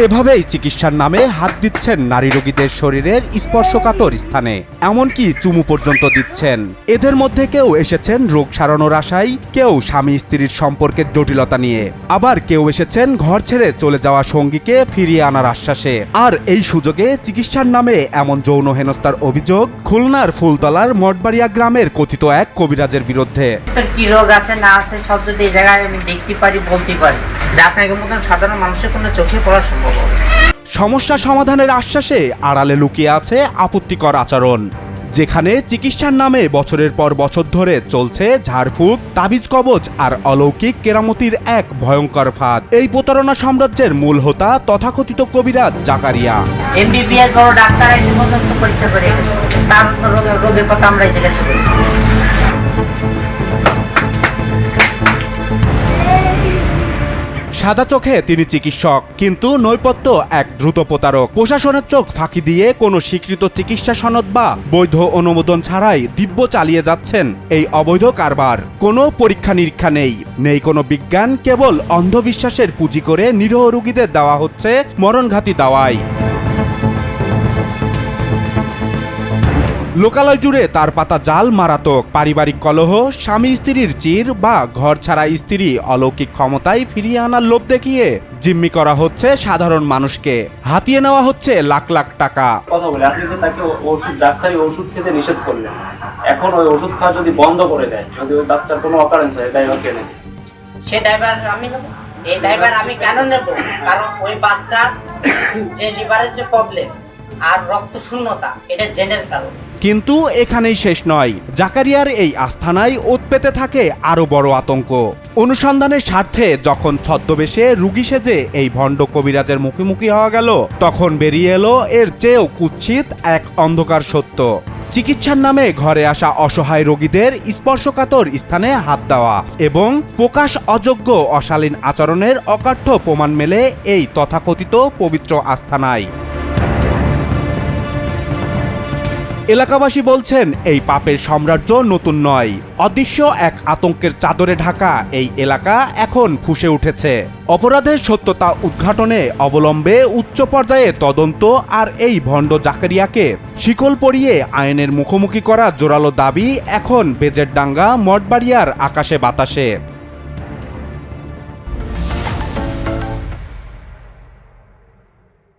এভাবেই চিকিৎসার নামে হাত দিচ্ছেন নারী রোগীদের শরীরের স্পর্শকাতর স্থানে, এমনকি চুমু পর্যন্ত দিচ্ছেন। এদের মধ্যে কেউ এসেছেন রোগ সারানোর আশায়, কেউ স্বামী স্ত্রীর সম্পর্কের জটিলতা নিয়ে, আবার কেউ এসেছেন ঘর ছেড়ে চলে যাওয়া সঙ্গীকে ফিরিয়ে আনার আশ্বাসে। আর এই সুযোগে চিকিৎসার নামে এমন যৌন হেনস্থার অভিযোগ খুলনার ফুলতলার মঠবাড়িয়া গ্রামের কথিত এক কবিরাজের বিরুদ্ধে। কি রোগ আছে না আছে সব যদি এই জায়গায় আমি দেখতে পারি, বলতে পারি, যা আপনাকে মতন সাধারণ মানুষের কোনো চোখে পড়া সম্ভব হবে। সমস্যা সমাধানের আশ্বাসে আড়ালে লুকিয়ে আছে আপত্তিকর আচরণ, যেখানে চিকিৎসার নামে বছরের পর বছর ধরে চলছে ঝাড়ফুঁক, তাবিজ কবজ আর অলৌকিক কেরামতির এক ভয়ঙ্কর ফাঁদ। এই প্রতারণা সাম্রাজ্যের মূল হোতা তথাকথিত কবিরাজ জাকারিয়া। এমবিবিএস বড় ডাক্তার এসে পর্যন্ত পরীক্ষা করে গেছে, তার রোগের কথা আমরাই জিজ্ঞাসা করি। সাদা চোখে তিনি চিকিৎসক, কিন্তু নৈপথ্য এক দ্রুত প্রতারক। প্রশাসনের চোখ ফাঁকি দিয়ে কোনো স্বীকৃত চিকিৎসা সনদ বা বৈধ অনুমোদন ছাড়াই দিব্য চালিয়ে যাচ্ছেন এই অবৈধ কারবার। কোনো পরীক্ষা নিরীক্ষা নেই, নেই কোনো বিজ্ঞান, কেবল অন্ধবিশ্বাসের পুঁজি করে নিরীহ রোগীদের দেওয়া হচ্ছে মরণঘাতী দাওয়াই। লোকালয় জুড়ে তার পাতা জাল মারাত্মক। পারিবারিক কলহ, স্বামী স্ত্রীর চির বা ঘর ছাড়া স্ত্রী অলৌকিক ক্ষমতায় ফিরিয়ে আনার লোভ দেখিয়ে জিম্মি করা হচ্ছে সাধারণ মানুষকে, হাতিয়ে নেওয়া হচ্ছে লাখ লাখ টাকা। কথা বলে আপনি তো তাকে ডাক্তারি ওষুধ খেতে নিষেধ করলেন, এখন ওই ওষুধ খাওয়া যদি বন্ধ করে দেয়, যদি ওই বাচ্চার কোনো অকারেন্স হয়, ড্রাইভার কে নেবে? সে ড্রাইভার আমি নেব। এই ড্রাইভার আমি কেন নেব? কারণ ওই বাচ্চা যে লিভারের যে প্রবলেম আর রক্ত শূন্যতা, এটা জেনের কারণ। কিন্তু এখানেই শেষ নয়। জাকারিয়ার এই আস্থানায় ওত পেতে থাকে আরো বড় আতঙ্ক। অনুসন্ধানের স্বার্থে যখন ছদ্মবেশে রুগী সেজে এই ভণ্ড কবিরাজের মুখোমুখি হওয়া গেল, তখন বেরিয়ে এলো এর চেয়েও কুৎসিত এক অন্ধকার সত্য। চিকিৎসার নামে ঘরে আসা অসহায় রোগীদের স্পর্শকাতর স্থানে হাত দেওয়া এবং প্রকাশ অযোগ্য অশালীন আচরণের অকাঠ্য প্রমাণ মেলে এই তথাকথিত পবিত্র আস্থানায়। এলাকাবাসী বলছেন এই পাপের সাম্রাজ্য নতুন নয়। অদৃশ্য এক আতঙ্কের চাদরে ঢাকা এই এলাকা এখন ফুঁসে উঠেছে। অপরাধের সত্যতা উদ্ঘাটনে অবলম্বে উচ্চ পর্যায়ে তদন্ত আর এই ভণ্ড জাকারিয়াকে শিকল পরিয়ে আইনের মুখোমুখি করা জোরালো দাবি এখন বেজের ডাঙ্গা মঠবাড়িয়ার আকাশে বাতাসে।